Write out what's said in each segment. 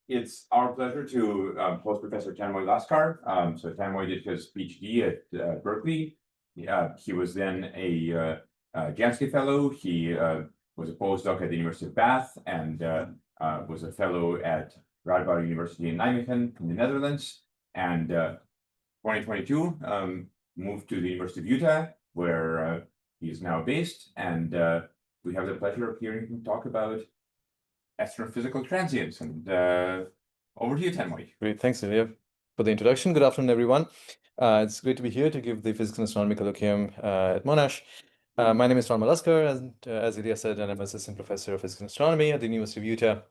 It's our pleasure to host Professor Tanmoy Laskar. So Tanmoy did his PhD at Berkeley. He was then a Jansky Fellow. He was a postdoc at the University of Bath and was a fellow at Radboud University in Nijmegen in the Netherlands. And 2022 moved to the University of Utah, where he is now based. And we have the pleasure of hearing him talk about astrophysical transients. And over to you, Tanmoy. Great, thanks, Ilya, for the introduction. Good afternoon, everyone. It's great to be here to give the Physics and Astronomy Colloquium at Monash. My name is Tranmoy Laskar, and as Ilya said, I'm Assistant Professor of Physics and Astronomy at the University of Utah.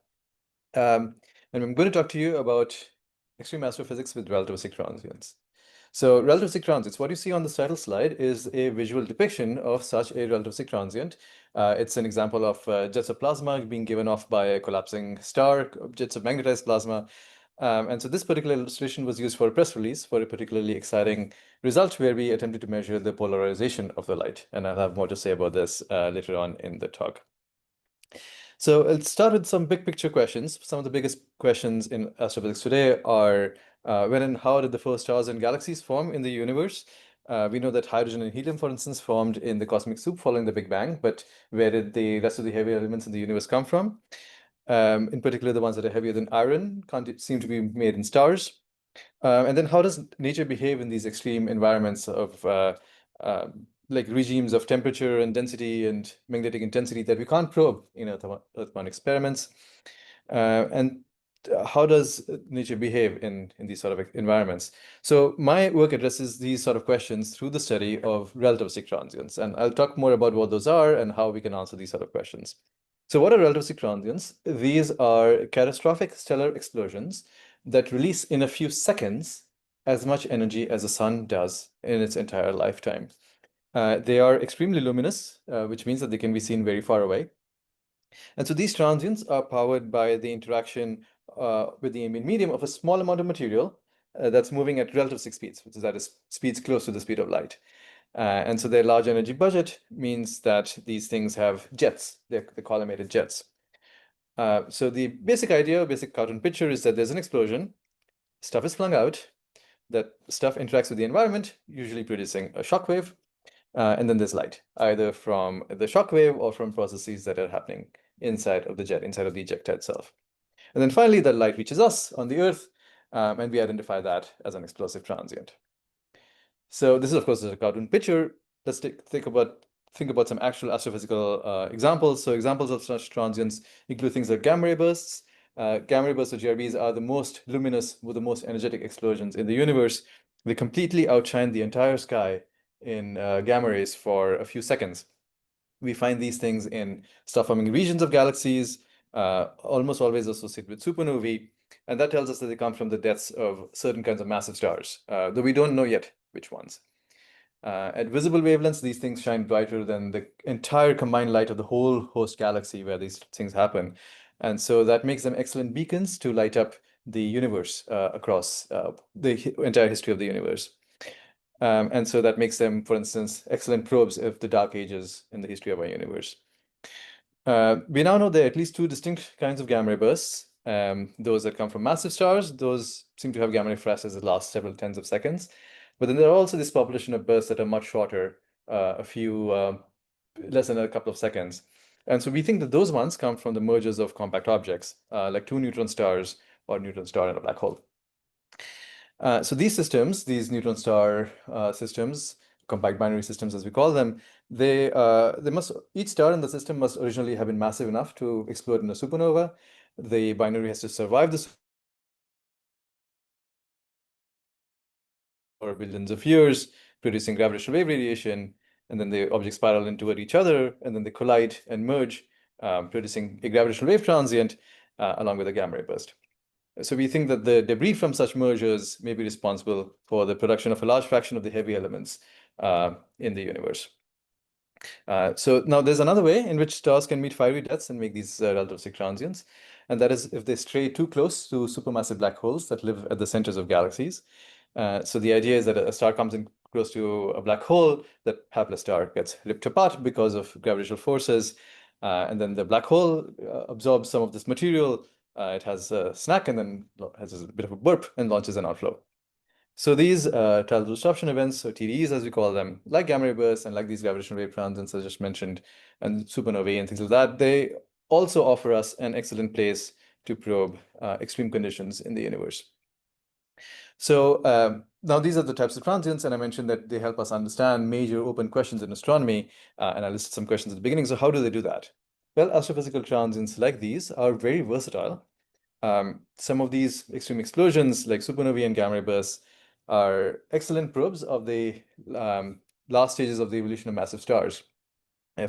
And I'm going to talk to you about extreme astrophysics with relativistic transients. So relativistic transients, what you see on this title slide is a visual depiction of such a relativistic transient. It's an example of jets of plasma being given off by a collapsing star, jets of magnetized plasma. And so this particular illustration was used for a press release for a particularly exciting result where we attempted to measure the polarization of the light. And I'll have more to say about this later on in the talk. So let's start with some big picture questions. Some of the biggest questions in astrophysics today are when and how did the first stars and galaxies form in the universe? We know that hydrogen and helium, for instance, formed in the cosmic soup following the Big Bang, but where did the rest of the heavy elements in the universe come from? In particular, the ones that are heavier than iron seem to be made in stars. And then how does nature behave in these extreme environments of like regimes of temperature and density and magnetic intensity that we can't probe in Earth-bound experiments? And how does nature behave in these sort of environments? So my work addresses these sort of questions through the study of relativistic transients. And I'll talk more about what those are and how we can answer these sort of questions. So what are relativistic transients? These are catastrophic stellar explosions that release in a few seconds as much energy as the sun does in its entire lifetime. They are extremely luminous, which means that they can be seen very far away. And so these transients are powered by the interaction with the ambient medium of a small amount of material that's moving at relativistic speeds, which is that is speeds close to the speed of light. And so their large energy budget means that these things have jets. They're collimated jets. So the basic idea, basic cartoon picture is that there's an explosion, stuff is flung out, that stuff interacts with the environment, usually producing a shock wave, and then there's light, either from the shock wave or from processes that are happening inside of the jet, inside of the ejector itself. And then finally, the light reaches us on the Earth, and we identify that as an explosive transient. So this is, of course, a cartoon picture. Let's think about some actual astrophysical examples. So examples of such transients include things like gamma ray bursts. Gamma ray bursts or GRBs are the most luminous, with the most energetic explosions in the universe. They completely outshine the entire sky in gamma rays for a few seconds. We find these things in star-forming regions of galaxies, almost always associated with supernovae, and that tells us that they come from the deaths of certain kinds of massive stars, though we don't know yet which ones. At visible wavelengths, these things shine brighter than the entire combined light of the whole host galaxy where these things happen. And so that makes them excellent beacons to light up the universe across the entire history of the universe. And so that makes them, for instance, excellent probes of the dark ages in the history of our universe. We now know there are at least two distinct kinds of gamma ray bursts. Those that come from massive stars, those seem to have gamma ray flashes that last several tens of seconds. But then there are also this population of bursts that are much shorter, a few, less than a couple of seconds. And so we think that those ones come from the mergers of compact objects, like two neutron stars or a neutron star and a black hole. So these systems, these neutron star systems, compact binary systems as we call them, each star in the system must originally have been massive enough to explode in a supernova. The binary has to survive this for billions of years, producing gravitational wave radiation, and then the objects spiral into each other, and then they collide and merge, producing a gravitational wave transient along with a gamma ray burst. So we think that the debris from such mergers may be responsible for the production of a large fraction of the heavy elements in the universe. So now there's another way in which stars can meet fiery deaths and make these relativistic transients, and that is if they stray too close to supermassive black holes that live at the centers of galaxies. So the idea is that a star comes in close to a black hole, that hapless star gets ripped apart because of gravitational forces, and then the black hole absorbs some of this material, It has a snack and then has a bit of a burp and launches an outflow. So these tidal disruption events, or TDEs as we call them, like gamma ray bursts and like these gravitational wave transients I just mentioned, and supernovae and things like that, they also offer us an excellent place to probe extreme conditions in the universe. So now these are the types of transients, and I mentioned that they help us understand major open questions in astronomy, and I listed some questions at the beginning. So how do they do that? Well, astrophysical transients like these are very versatile. Some of these extreme explosions, like supernovae and gamma ray bursts, are excellent probes of the last stages of the evolution of massive stars.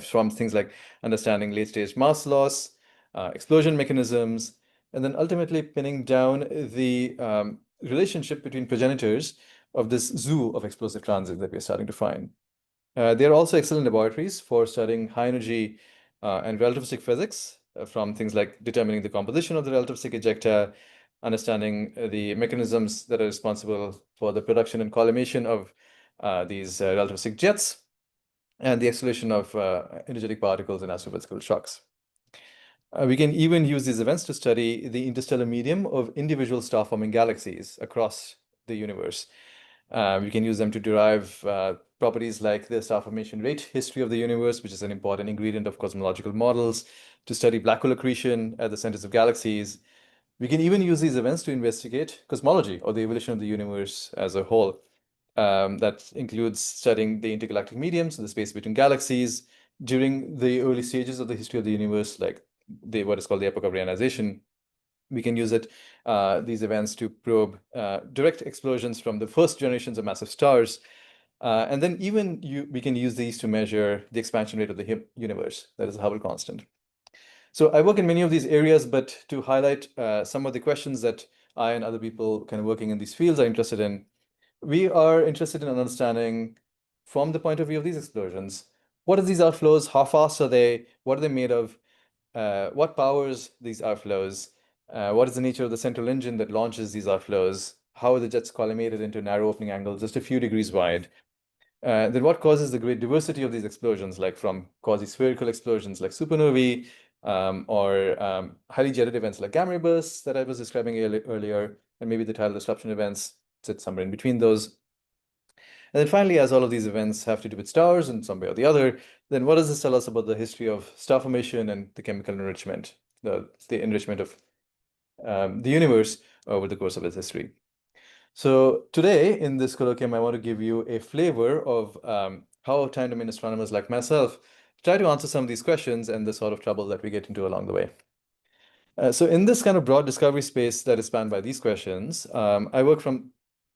From things like understanding late-stage mass loss, explosion mechanisms, and then ultimately pinning down the relationship between progenitors of this zoo of explosive transit that we're starting to find. They are also excellent laboratories for studying high-energy and relativistic physics, from things like determining the composition of the relativistic ejecta, understanding the mechanisms that are responsible for the production and collimation of these relativistic jets, and the acceleration of energetic particles in astrophysical shocks. We can even use these events to study the interstellar medium of individual star-forming galaxies across the universe. We can use them to derive properties like the star formation rate history of the universe, which is an important ingredient of cosmological models, to study black hole accretion at the centers of galaxies. We can even use these events to investigate cosmology, or the evolution of the universe as a whole. That includes studying the intergalactic mediums, the space between galaxies, during the early stages of the history of the universe, like what is called the epoch of reionization. We can use these events to probe direct explosions from the first generations of massive stars. And then we can use these to measure the expansion rate of the universe, that is the Hubble constant. So I work in many of these areas, but to highlight some of the questions that I and other people kind of working in these fields are interested in, we are interested in understanding, from the point of view of these explosions, what are these outflows, how fast are they, what are they made of, what powers these outflows, what is the nature of the central engine that launches these outflows, how are the jets collimated into narrow opening angles just a few degrees wide, then what causes the great diversity of these explosions, like from quasi-spherical explosions like supernovae, or highly jetted events like gamma ray bursts that I was describing earlier, and maybe the tidal disruption events sit somewhere in between those. And then finally, as all of these events have to do with stars in some way or the other, then what does this tell us about the history of star formation and the chemical enrichment, the enrichment of the universe over the course of its history? So today in this colloquium, I want to give you a flavor of how time domain astronomers like myself try to answer some of these questions and the sort of trouble that we get into along the way. So in this kind of broad discovery space that is spanned by these questions, I work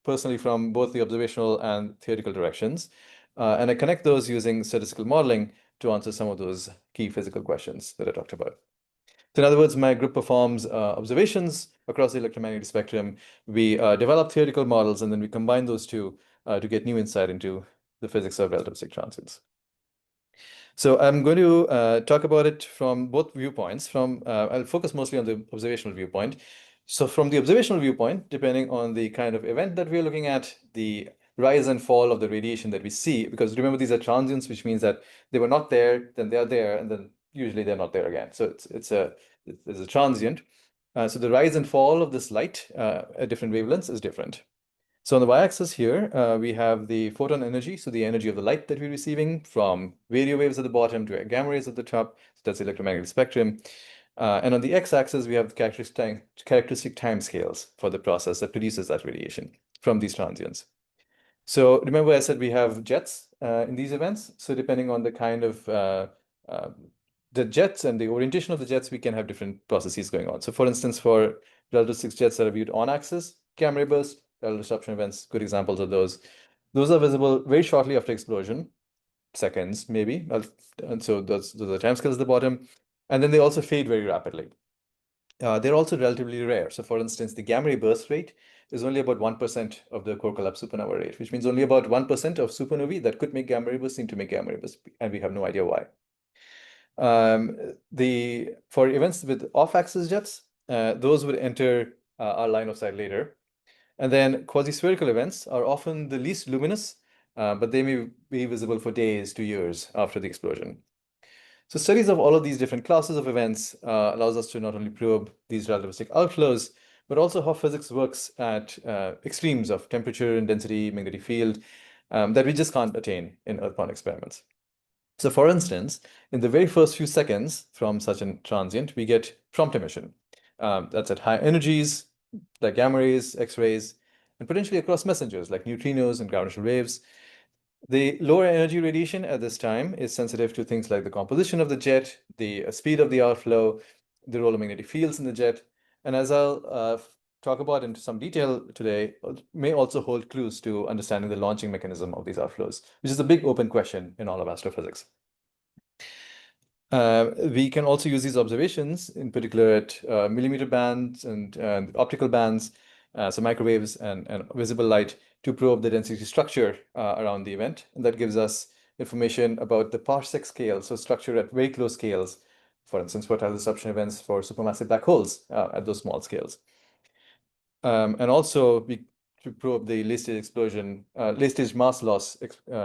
personally from both the observational and theoretical directions, and I connect those using statistical modeling to answer some of those key physical questions that I talked about. So in other words, my group performs observations across the electromagnetic spectrum. We develop theoretical models, and then we combine those two to get new insight into the physics of relativistic transients. So I'm going to talk about it from both viewpoints. I'll focus mostly on the observational viewpoint. So from the observational viewpoint, depending on the kind of event that we're looking at, the rise and fall of the radiation that we see, because remember, these are transients, which means that they were not there, then they're there, and then usually they're not there again. So it's a transient. So the rise and fall of this light at different wavelengths is different. So on the y-axis here, we have the photon energy, so the energy of the light that we're receiving from radio waves at the bottom to gamma rays at the top. So that's the electromagnetic spectrum. And on the x-axis, we have the characteristic time scales for the process that produces that radiation from these transients. So remember I said we have jets in these events. So depending on the kind of the jets and the orientation of the jets, we can have different processes going on. So for instance, for relativistic jets that are viewed on axis, gamma ray burst, tidal disruption events, good examples of those. Those are visible very shortly after explosion, seconds maybe. And so those are the timescales at the bottom. And then they also fade very rapidly. They're also relatively rare. So for instance, the gamma ray burst rate is only about 1% of the core collapse supernova rate, which means only about 1% of supernovae that could make gamma ray burst seem to make gamma ray burst, and we have no idea why. For events with off-axis jets, those would enter our line of sight later. And then quasi-spherical events are often the least luminous, but they may be visible for days to years after the explosion. So studies of all of these different classes of events allows us to not only probe these relativistic outflows, but also how physics works at extremes of temperature and density, magnetic field, that we just can't attain in Earth-bound experiments. So for instance, in the very first few seconds from such a transient, we get prompt emission. That's at high energies, like gamma rays, X-rays, and potentially across messengers like neutrinos and gravitational waves. The lower energy radiation at this time is sensitive to things like the composition of the jet, the speed of the outflow, the role of magnetic fields in the jet. And as I'll talk about in some detail today, may also hold clues to understanding the launching mechanism of these outflows, which is a big open question in all of astrophysics. We can also use these observations, in particular at millimeter bands and optical bands, so microwaves and visible light, to probe the density structure around the event. And that gives us information about the parsec scale, so structure at very close scales, for instance, fertile disruption events for supermassive black holes at those small scales. And also, we to probe the late-stage explosion, late-stage mass loss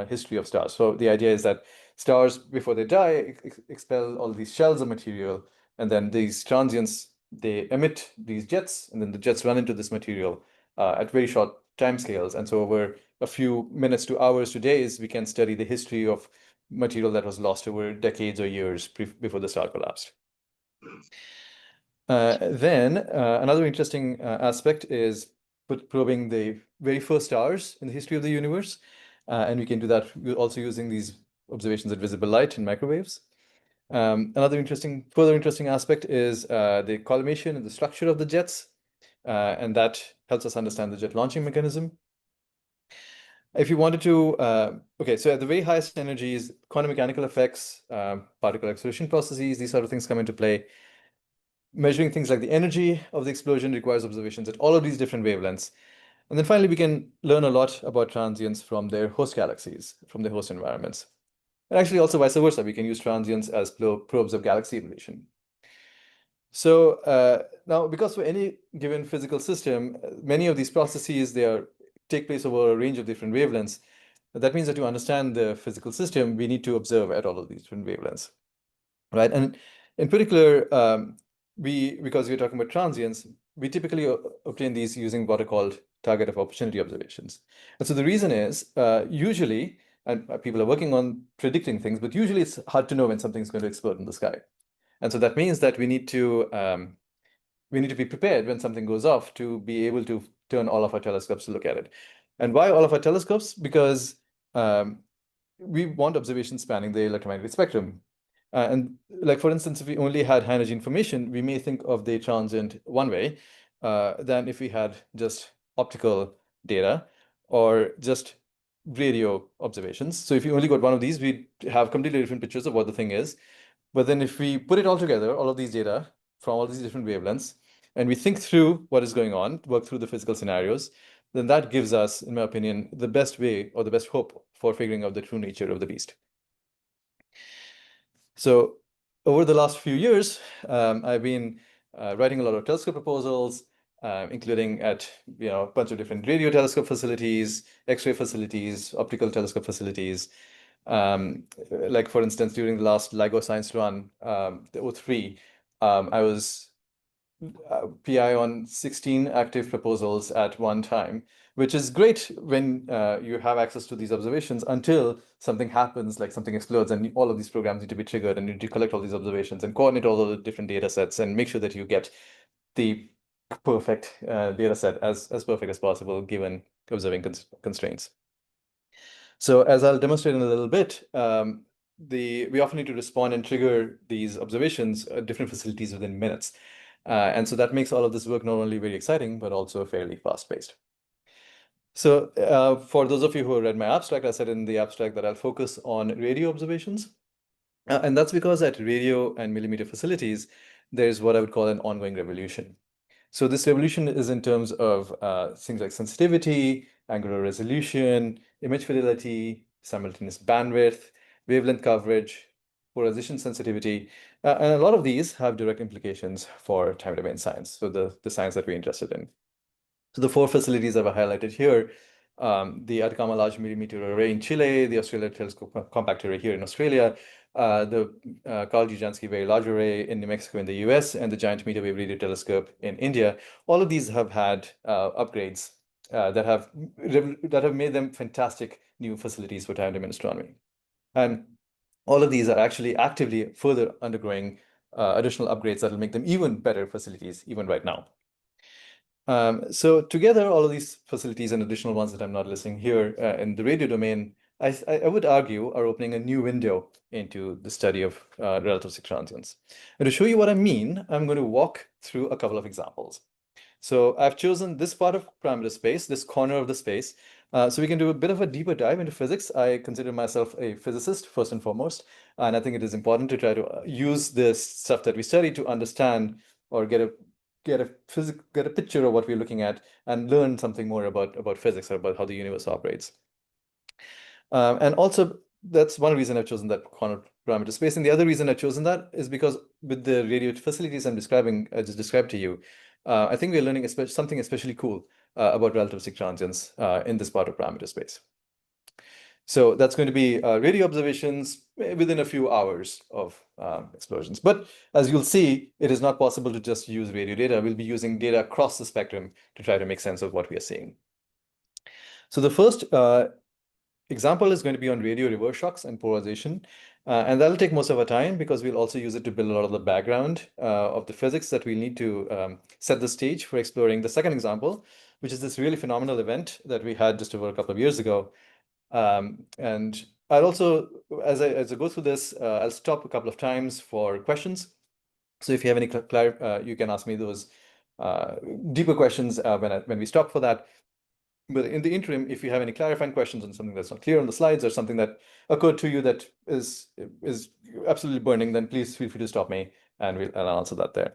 history of stars. So the idea is that stars, before they die, expel all these shells of material, and then these transients, they emit these jets, and then the jets run into this material at very short time scales. And so over a few minutes to hours to days, we can study the history of material that was lost over decades or years before the star collapsed. Then another interesting aspect is probing the very first stars in the history of the universe. And we can do that also using these observations at visible light and microwaves. Another further interesting aspect is the collimation and the structure of the jets. And that helps us understand the jet launching mechanism. If you wanted to, okay, so at the very highest energies, quantum mechanical effects, particle acceleration processes, these sort of things come into play. Measuring things like the energy of the explosion requires observations at all of these different wavelengths. And then finally, we can learn a lot about transients from their host galaxies, from their host environments. And actually also vice versa, we can use transients as probes of galaxy evolution. So now, because for any given physical system, many of these processes, take place over a range of different wavelengths. That means that to understand the physical system, we need to observe at all of these different wavelengths, right? And in particular, because we're talking about transients, we typically obtain these using what are called target of opportunity observations. And so the reason is usually, and people are working on predicting things, but usually it's hard to know when something's going to explode in the sky. And so that means that we need to be prepared when something goes off to be able to turn all of our telescopes to look at it. And why all of our telescopes? Because we want observations spanning the electromagnetic spectrum. And like, for instance, if we only had high energy information, we may think of the transient one way than if we had just optical data or just radio observations. So if you only got one of these, we'd have completely different pictures of what the thing is. But then if we put it all together, all of these data from all these different wavelengths, and we think through what is going on, work through the physical scenarios, then that gives us, in my opinion, the best way or the best hope for figuring out the true nature of the beast. So over the last few years, I've been writing a lot of telescope proposals, including at a bunch of different radio telescope facilities, X-ray facilities, optical telescope facilities. Like, for instance, during the last LIGO Science Run, the O3, I was PI on 16 active proposals at one time, which is great when you have access to these observations until something happens, like something explodes, and all of these programs need to be triggered, and you need to collect all these observations and coordinate all of the different data sets and make sure that you get the perfect data set as perfect as possible given observing constraints. So as I'll demonstrate in a little bit, we often need to respond and trigger these observations at different facilities within minutes. And so that makes all of this work not only very exciting, but also fairly fast-paced. So for those of you who read my abstract, I said in the abstract that I'll focus on radio observations. And that's because at radio and millimeter facilities, there's what I would call an ongoing revolution. So this revolution is in terms of things like sensitivity, angular resolution, image fidelity, simultaneous bandwidth, wavelength coverage, polarization sensitivity. And a lot of these have direct implications for time domain science, so the science that we're interested in. So the 4 facilities I've highlighted here, the Atacama Large Millimeter Array in Chile, the Australia Telescope Compact Array here in Australia, the Carl G. Jansky Very Large Array in New Mexico in the US, and the Giant Meter Wave Radio Telescope in India. All of these have had upgrades that have made them fantastic new facilities for time domain astronomy. And all of these are actually actively further undergoing additional upgrades that will make them even better facilities even right now. So together, all of these facilities and additional ones that I'm not listing here in the radio domain, I would argue are opening a new window into the study of relativistic transients. And to show you what I mean, I'm going to walk through a couple of examples. So I've chosen this part of parameter space, this corner of the space, so we can do a bit of a deeper dive into physics. I consider myself a physicist first and foremost, and I think it is important to try to use this stuff that we study to understand or get a picture of what we're looking at and learn something more about physics or about how the universe operates. And also, that's one reason I've chosen that corner parameter space. And the other reason I've chosen that is because with the radio facilities I just described to you, I think we're learning something especially cool about relativistic transients in this part of parameter space. So that's going to be radio observations within a few hours of explosions. But as you'll see, it is not possible to just use radio data. We'll be using data across the spectrum to try to make sense of what we are seeing. So the first example is going to be on radio reverse shocks and polarization. And that'll take most of our time because we'll also use it to build a lot of the background of the physics that we need to set the stage for exploring the second example, which is this really phenomenal event that we had just over a couple of years ago. And I'll also, as I go through this, I'll stop a couple of times for questions. So if you have any you can ask me those deeper questions when we stop for that. But in the interim, if you have any clarifying questions on something that's not clear on the slides or something that occurred to you that is absolutely burning, then please feel free to stop me and I'll answer that there.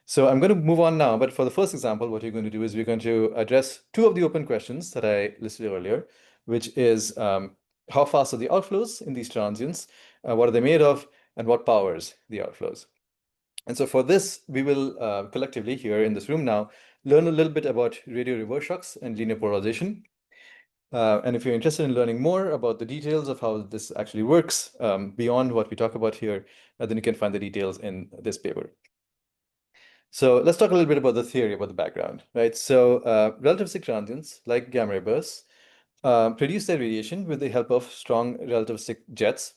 So I'm going to move on now, but for the first example, what we're going to do is we're going to address two of the open questions that I listed earlier, which is how fast are the outflows in these transients, what are they made of, and what powers the outflows. And so for this, we will collectively here in this room now learn a little bit about radio reverse shocks and linear polarization. And if you're interested in learning more about the details of how this actually works beyond what we talk about here, then you can find the details in this paper. So let's talk a little bit about the theory, about the background, right? So relativistic transients, like gamma ray bursts, produce their radiation with the help of strong relativistic jets.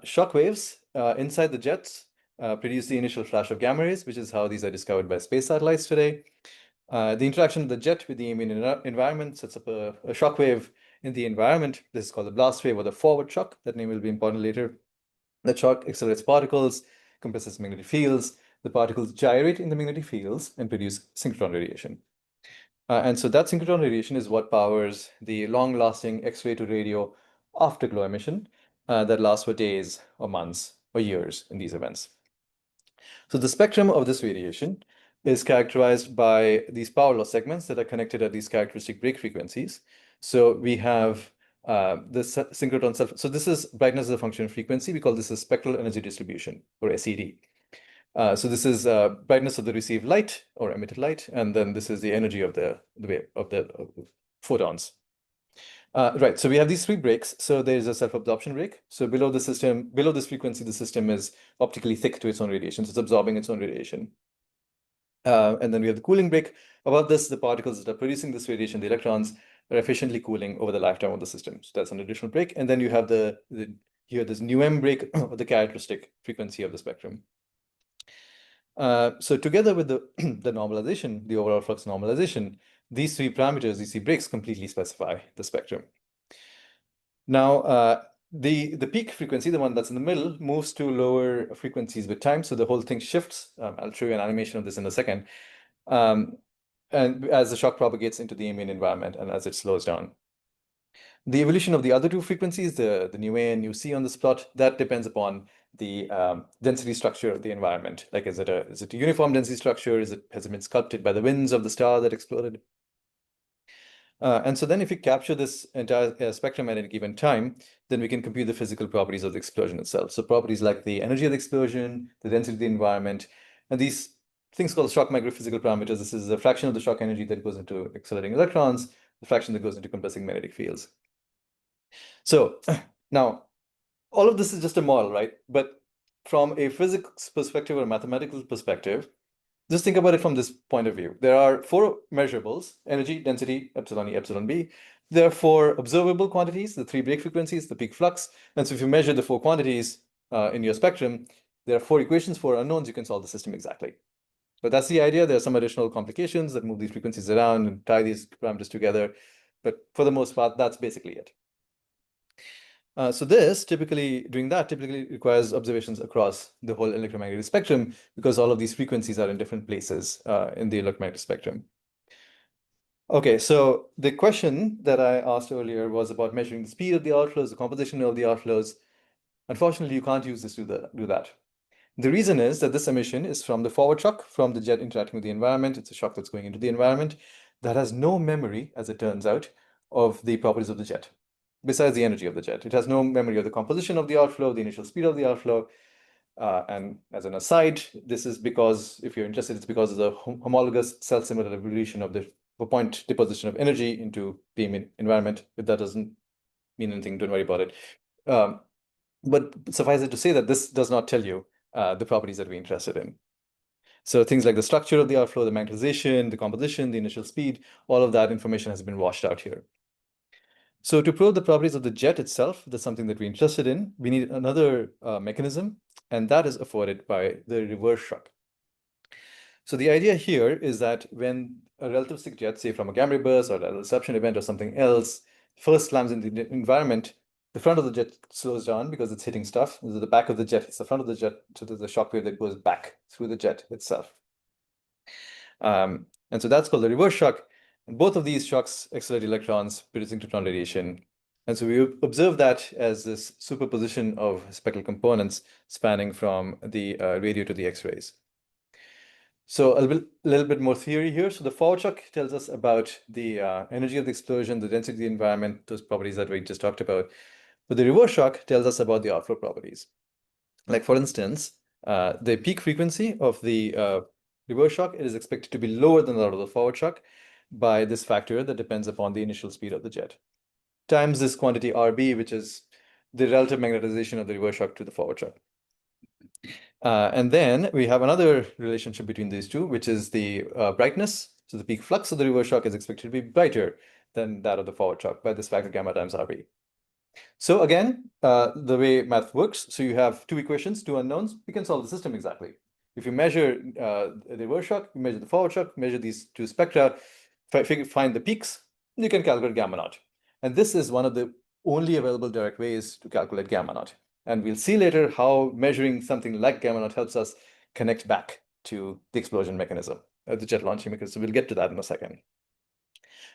Shock waves inside the jets produce the initial flash of gamma rays, which is how these are discovered by space satellites today. The interaction of the jet with the ambient environment sets up a shock wave in the environment. This is called the blast wave or the forward shock. That name will be important later. The shock accelerates particles, compresses magnetic fields. The particles gyrate in the magnetic fields and produce synchrotron radiation. And so that synchrotron radiation is what powers the long-lasting X-ray to radio afterglow emission that lasts for days or months or years in these events. So the spectrum of this radiation is characterized by these power loss segments that are connected at these characteristic break frequencies. So we have the synchrotron self. So this is brightness as a function of frequency. We call this a spectral energy distribution, or SED. So this is brightness of the received light or emitted light, and then this is the energy of the wave of the photons. Right, so we have these three breaks. So there's a self-absorption break. So below the system, below this frequency, the system is optically thick to its own radiation. So it's absorbing its own radiation. And then we have the cooling break. Above this, the particles that are producing this radiation, the electrons, are efficiently cooling over the lifetime of the system. So that's an additional break. And then you have here this nu m break of the characteristic frequency of the spectrum. So together with the normalization, the overall flux normalization, these three parameters, these three breaks completely specify the spectrum. Now, the peak frequency, the one that's in the middle, moves to lower frequencies with time. So the whole thing shifts. I'll show you an animation of this in a second. And as the shock propagates into the ambient environment and as it slows down. The evolution of the other two frequencies, the nu A and nu C on this plot, that depends upon the density structure of the environment. Like, is it a uniform density structure? Has it been sculpted by the winds of the star that exploded? And so then if we capture this entire spectrum at any given time, then we can compute the physical properties of the explosion itself. So properties like the energy of the explosion, the density of the environment, and these things called shock microphysical parameters. This is a fraction of the shock energy that goes into accelerating electrons, the fraction that goes into compressing magnetic fields. So now, all of this is just a model, right? But from a physics perspective or a mathematical perspective, just think about it from this point of view. There are four measurables: energy, density, epsilon E, epsilon B. There are four observable quantities, the three break frequencies, the peak flux. And so if you measure the four quantities in your spectrum, there are four equations, four unknowns, you can solve the system exactly. But that's the idea. There are some additional complications that move these frequencies around and tie these parameters together. But for the most part, that's basically it. So doing that typically requires observations across the whole electromagnetic spectrum, because all of these frequencies are in different places in the electromagnetic spectrum. Okay, so the question that I asked earlier was about measuring the speed of the outflows, the composition of the outflows. Unfortunately, you can't use this to do that. The reason is that this emission is from the forward shock, from the jet interacting with the environment. It's a shock that's going into the environment that has no memory, as it turns out, of the properties of the jet, besides the energy of the jet. It has no memory of the composition of the outflow, the initial speed of the outflow. And as an aside, this is because, if you're interested, it's because of the homologous self-similar evolution of the point deposition of energy into beam environment. If that doesn't mean anything, don't worry about it. But suffice it to say that this does not tell you the properties that we're interested in. So things like the structure of the outflow, the magnetization, the composition, the initial speed, all of that information has been washed out here. So to probe the properties of the jet itself, that's something that we're interested in, we need another mechanism, and that is afforded by the reverse shock. So the idea here is that when a relativistic jet, say from a gamma ray burst or a reception event or something else, first slams into the environment, the front of the jet slows down because it's hitting stuff. The back of the jet hits the front of the jet, so there's a shock wave that goes back through the jet itself. And so that's called the reverse shock. And both of these shocks accelerate electrons, producing neutron radiation. And so we observe that as this superposition of spectral components spanning from the radio to the X-rays. So a little bit more theory here. So the forward shock tells us about the energy of the explosion, the density of the environment, those properties that we just talked about. But the reverse shock tells us about the outflow properties. Like for instance, the peak frequency of the reverse shock is expected to be lower than that of the forward shock by this factor that depends upon the initial speed of the jet, times this quantity RB, which is the relative magnetization of the reverse shock to the forward shock. And then we have another relationship between these two, which is the brightness. So the peak flux of the reverse shock is expected to be brighter than that of the forward shock by this factor gamma times RB. So again, the way math works, so you have two equations, two unknowns, we can solve the system exactly. If you measure the reverse shock, you measure the forward shock, measure these two spectra, find the peaks, you can calculate gamma naught. And this is one of the only available direct ways to calculate gamma naught. And we'll see later how measuring something like gamma naught helps us connect back to the explosion mechanism, the jet launching mechanism. We'll get to that in a second.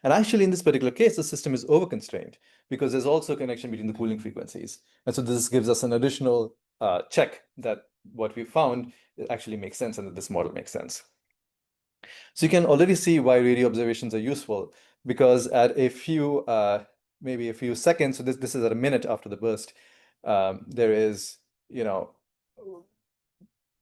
And actually, in this particular case, the system is over-constrained because there's also a connection between the cooling frequencies. And so this gives us an additional check that what we found actually makes sense and that this model makes sense. So you can already see why radio observations are useful, because at a few, maybe a few seconds, so this is at a minute after the burst, there is, no,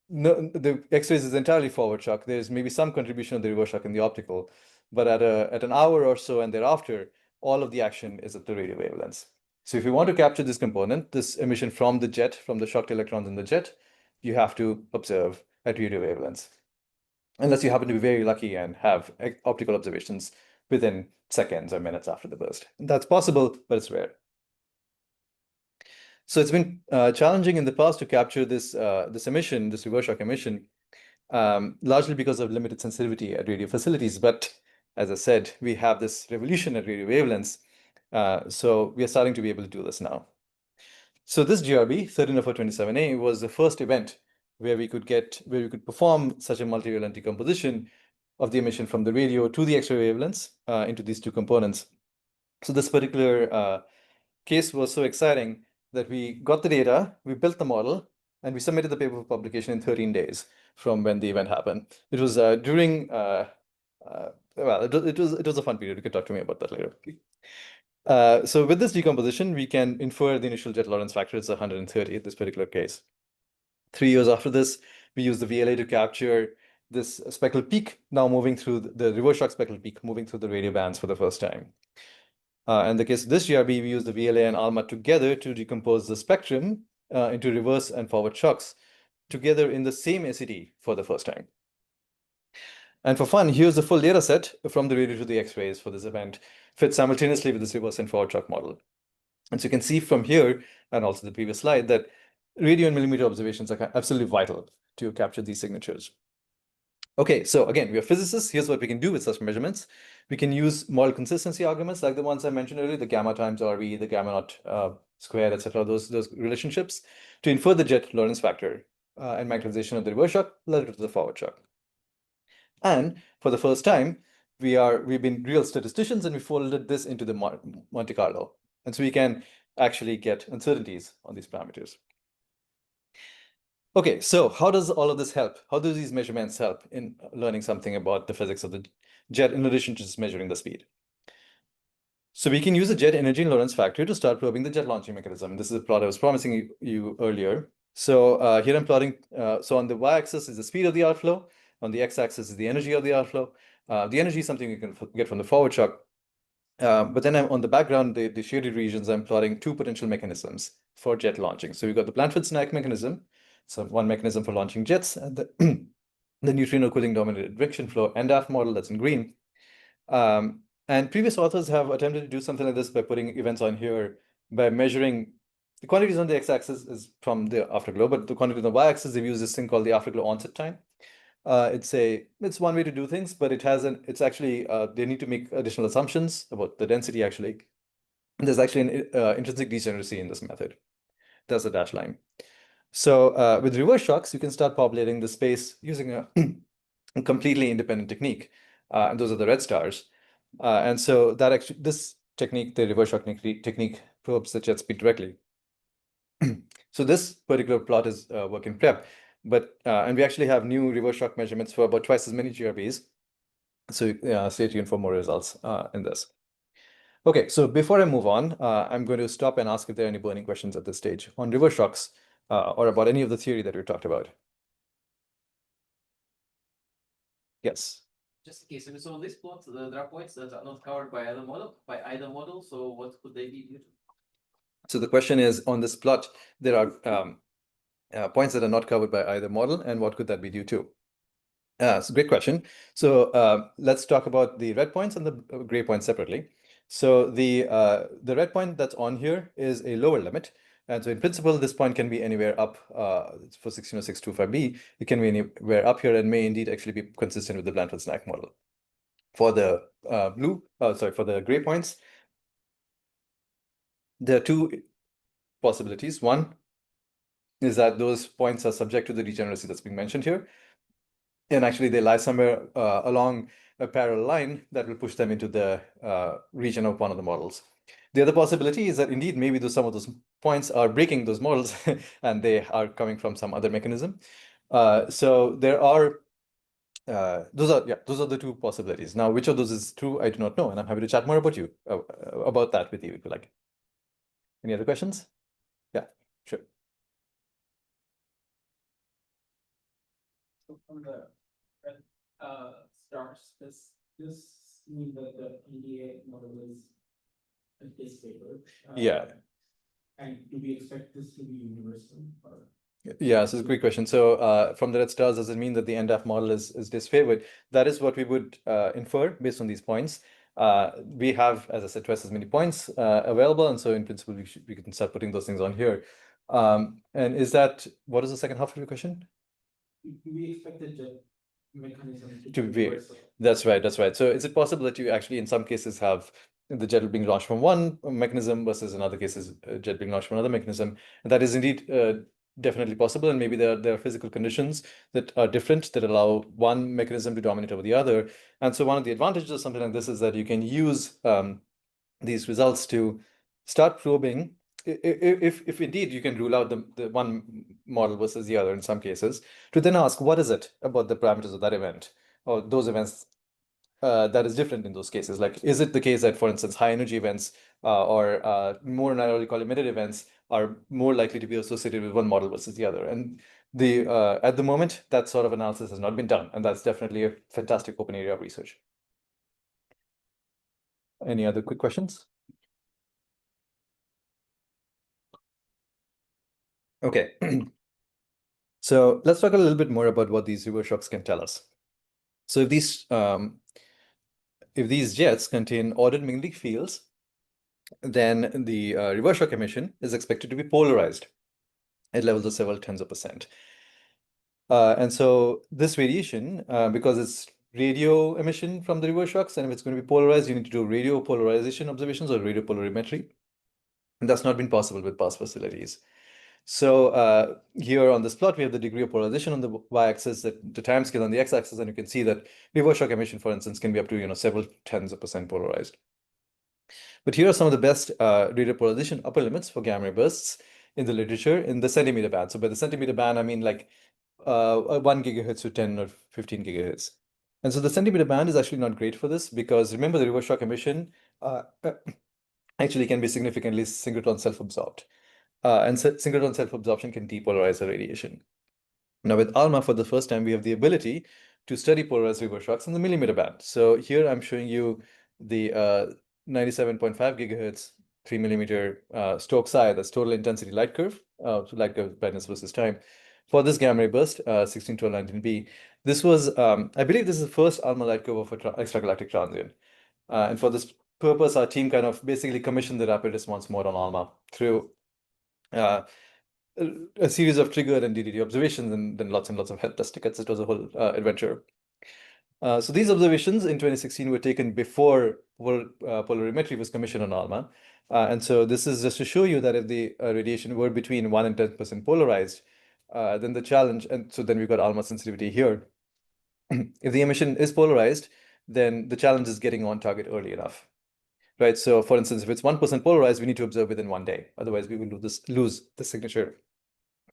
the X-rays is entirely forward shock. There's maybe some contribution of the reverse shock in the optical, but at an hour or so and thereafter, all of the action is at the radio wavelengths. So if you want to capture this component, this emission from the jet, from the shocked electrons in the jet, you have to observe at radio wavelengths, unless you happen to be very lucky and have optical observations within seconds or minutes after the burst. And that's possible, but it's rare. So it's been challenging in the past to capture this emission, this reverse shock emission, largely because of limited sensitivity at radio facilities. But as I said, we have this revolution at radio wavelengths. So we are starting to be able to do this now. So this GRB 130427A was the first event where we could perform such a multi-wavelength decomposition of the emission from the radio to the X-ray wavelengths into these two components. So this particular case was so exciting that we got the data, we built the model, and we submitted the paper for publication in 13 days from when the event happened. It was during, well, it was a fun period. You could talk to me about that later. So with this decomposition, we can infer the initial jet Lorentz factor. It's 130 in this particular case. 3 years after this, we used the VLA to capture this spectral peak now moving through the reverse shock spectral peak moving through the radio bands for the first time. In the case of this GRB, we used the VLA and ALMA together to decompose the spectrum into reverse and forward shocks together in the same SED for the first time. And for fun, here's the full data set from the radio to the X-rays for this event, fit simultaneously with this reverse and forward shock model. And so you can see from here, and also the previous slide, that radio and millimeter observations are absolutely vital to capture these signatures. Okay, so again, we are physicists. Here's what we can do with such measurements. We can use model consistency arguments like the ones I mentioned earlier, the gamma times RV, the gamma naught squared, etc., those relationships, to infer the jet Lorentz factor and magnetization of the reverse shock relative to the forward shock. And for the first time, we've been real statisticians, and we folded this into the Monte Carlo. And so we can actually get uncertainties on these parameters. Okay, so how does all of this help? How do these measurements help in learning something about the physics of the jet in addition to just measuring the speed? So we can use the jet energy and Lorentz factor to start probing the jet launching mechanism. This is a plot I was promising you earlier. So here I'm plotting, so on the y-axis is the speed of the outflow, on the x-axis is the energy of the outflow. The energy is something you can get from the forward shock. But then on the background, the shaded regions, I'm plotting two potential mechanisms for jet launching. So we've got the Blanford-Snack mechanism, so one mechanism for launching jets, and the neutrino cooling dominated advection flow NDAF model that's in green. And previous authors have attempted to do something like this by putting events on here, by measuring the quantities on the x-axis is from the afterglow, but the quantity on the y-axis, they've used this thing called the afterglow onset time. It's one way to do things, but it's actually, they need to make additional assumptions about the density actually. And there's actually an intrinsic degeneracy in this method. That's the dashed line. So with reverse shocks, you can start populating the space using a completely independent technique. And those are the red stars. And so that actually, this technique, the reverse shock technique, probes the jet speed directly. So this particular plot is work in prep, but and we actually have new reverse shock measurements for about twice as many GRBs. So stay tuned for more results in this. Okay, so before I move on, I'm going to stop and ask if there are any burning questions at this stage on reverse shocks or about any of the theory that we talked about. Yes. Just in case, so this plot, there are points that are not covered by either model. So what could they be due to? So the question is, on this plot, there are points that are not covered by either model, and what could that be due to? It's a great question. So let's talk about the red points and the gray points separately. So the red point that's on here is a lower limit. And so in principle, this point can be anywhere up for 160625b. It can be anywhere up here and may indeed actually be consistent with the Blanford-Snack model. For the for the gray points, there are two possibilities. One is that those points are subject to the degeneracy that's being mentioned here. And actually, they lie somewhere along a parallel line that will push them into the region of one of the models. The other possibility is that indeed, maybe some of those points are breaking those models and they are coming from some other mechanism. So there are, those are the two possibilities. Now, which of those is true, I do not know. And I'm happy to chat more about that with you if you like. Any other questions? Yeah, sure. So from the red stars, this means that the NDA model is disfavored. Yeah. And do we expect this to be universal? Or? Yeah, so it's a great question. So from the red stars, does it mean that the NDAF model is disfavored? That is what we would infer based on these points. We have, as I said, twice as many points available, and so in principle, we can start putting those things on here. And what is the second half of your question? Do we expect the jet mechanism To be universal? That's right. So is it possible that you actually, in some cases, have the jet being launched from one mechanism versus in other cases, jet being launched from another mechanism? And that is indeed definitely possible. And maybe there are physical conditions that are different that allow one mechanism to dominate over the other. And so one of the advantages of something like this is that you can use these results to start probing if indeed you can rule out the one model versus the other in some cases, to then ask what is it about the parameters of that event or those events that is different in those cases. Like, is it the case that, for instance, high energy events or more narrowly collimated events are more likely to be associated with one model versus the other? And at the moment, that sort of analysis has not been done, and that's definitely a fantastic open area of research. Any other quick questions? Okay. So let's talk a little bit more about what these reverse shocks can tell us. So if these jets contain ordered magnetic fields, then the reverse shock emission is expected to be polarized at levels of several tens of percent. And so this radiation, because it's radio emission from the reverse shocks, and if it's going to be polarized, you need to do radio polarization observations or radio polarimetry. And that's not been possible with past facilities. So here on this plot, we have the degree of polarization on the y-axis, the time scale on the x-axis, and you can see that reverse shock emission, for instance, can be up to several tens of percent polarized. But here are some of the best radio polarization upper limits for gamma ray bursts in the literature in the centimeter band. So by the centimeter band, I mean like 1 gigahertz to 10 or 15 gigahertz. And so the centimeter band is actually not great for this because remember the reverse shock emission actually can be significantly synchrotron self-absorbed. And synchrotron self-absorption can depolarize the radiation. Now with ALMA, for the first time, we have the ability to study polarized reverse shocks in the millimeter band. So here I'm showing you the 97.5 gigahertz, 3 millimeter Stokes I, that's total intensity light curve, so light curve brightness versus time. For this gamma ray burst, 161219b, this was, I believe this is the first ALMA light curve of an extragalactic transient. And for this purpose, our team kind of basically commissioned the rapid response mode on ALMA through a series of triggered and DDD observations and then lots and lots of help test tickets. It was a whole adventure. So these observations in 2016 were taken before polarimetry was commissioned on ALMA. And so this is just to show you that if the radiation were between 1 and 10% polarized, then the challenge, and so then we've got ALMA sensitivity here. If the emission is polarized, then the challenge is getting on target early enough. Right. So for instance, if it's 1% polarized, we need to observe within 1 day. Otherwise, we will lose the signature.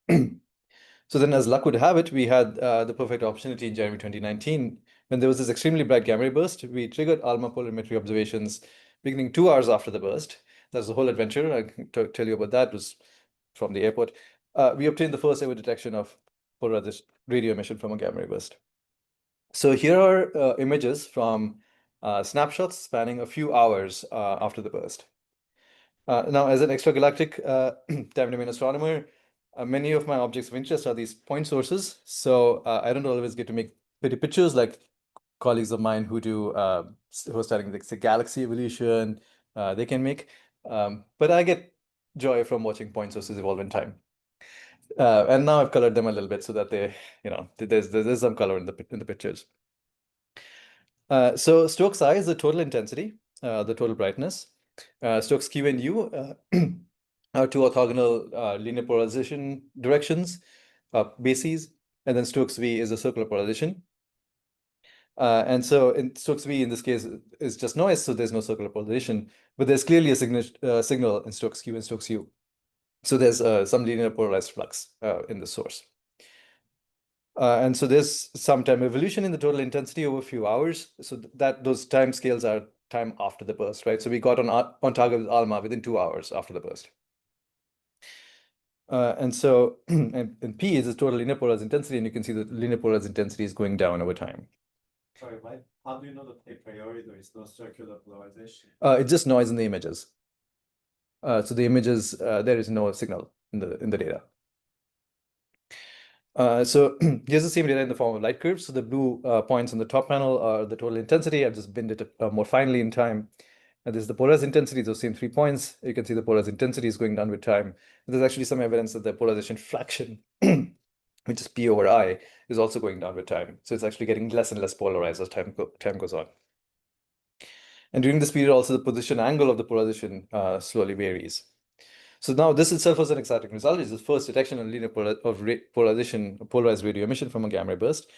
So then, as luck would have it, we had the perfect opportunity in January 2019 when there was this extremely bright gamma ray burst. We triggered ALMA polarimetry observations beginning 2 hours after the burst. That's the whole adventure. I can tell you about that. It was from the airport. We obtained the first ever detection of polarized radio emission from a gamma ray burst. So here are images from snapshots spanning a few hours after the burst. Now, as an extragalactic time domain astronomer, many of my objects of interest are these point sources. So I don't always get to make pretty pictures like colleagues of mine who are studying the galaxy evolution, they can make. But I get joy from watching point sources evolve in time. And now I've colored them a little bit so that there's some color in the pictures. So Stokes I is the total intensity, the total brightness. Stokes Q and U are two orthogonal linear polarization directions, bases, and then Stokes V is a circular polarization. And so in Stokes V in this case is just noise, so there's no circular polarization, but there's clearly a signal in Stokes Q and Stokes U. So there's some linear polarized flux in the source. And so there's some time evolution in the total intensity over a few hours. So that those time scales are time after the burst, right? So we got on target with ALMA within 2 hours after the burst. And so and P is the total linear polarized intensity, and you can see the linear polarized intensity is going down over time. Sorry, Mike, how do you know that a priori there is no circular polarization? It's just noise in the images. So the images, there is no signal in the data. So here's the same data in the form of light curves. So the blue points on the top panel are the total intensity. I've just binned it more finely in time. And this is the polarized intensity, those same 3 points. You can see the polarized intensity is going down with time. And there's actually some evidence that the polarization fraction, which is P over I, is also going down with time. So it's actually getting less and less polarized as time goes on. And during this period, also the position angle of the polarization slowly varies. So now this itself was an exciting result. It's the first detection of linear polarized radio emission from a gamma ray burst.